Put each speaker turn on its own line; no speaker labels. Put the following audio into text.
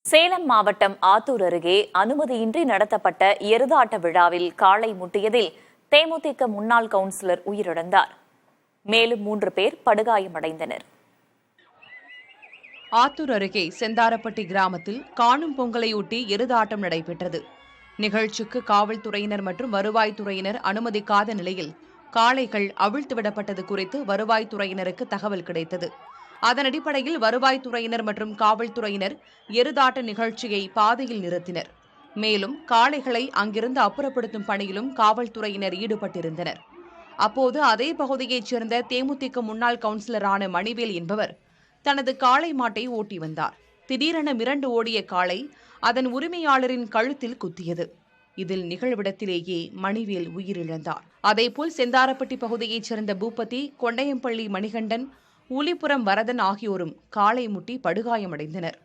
சேலம் மாவட்டம் ஆத்தூர் அருகே அனுமதியின்றி நடத்தப்பட்ட எருதாட்ட விழாவில் காளை முட்டியதில் தேமுதிக முன்னாள் கவுன்சிலர் உயிரிழந்தார். மேலும் 3 பேர் படுகாயமடைந்தனர்.
ஆத்தூர் அருகே செந்தாரப்பட்டி கிராமத்தில் காணும் பொங்கலையொட்டி எருதாட்டம் நடைபெற்றது. நிகழ்ச்சிக்கு காவல்துறையினர் மற்றும் வருவாய்த்துறையினர் அனுமதிக்காத நிலையில் காளைகள் அவிழ்த்துவிடப்பட்டது குறித்து வருவாய்த்துறையினருக்கு தகவல் கிடைத்தது. அதன் அடிப்படையில் வருவாய்த்துறையினர் மற்றும் காவல்துறையினர் எருதாட்ட நிகழ்ச்சியை பாதையில் நிறுத்தினர். மேலும் காளைகளை அங்கிருந்து அப்புறப்படுத்தும் பணியிலும் காவல்துறையினர் ஈடுபட்டிருந்தனர். அப்போது அதே பகுதியைச் சேர்ந்த தேமுதிக முன்னாள் கவுன்சிலரான மணிவேல் என்பவர் தனது காளை மாட்டை ஓட்டி வந்தார். திடீரென மிரண்டு ஓடிய காளை அதன் உரிமையாளரின் கழுத்தில் குத்தியது. இதில் நிகழ்விடத்திலேயே மணிவேல் உயிரிழந்தார். அதேபோல் செந்தாரப்பட்டி பகுதியைச் சேர்ந்த பூபதி, கொண்டையம்பள்ளி மணிகண்டன், உலிபுரம் வரதன் ஆகியோரும் காளை முட்டி படுகாயமடைந்தனர்.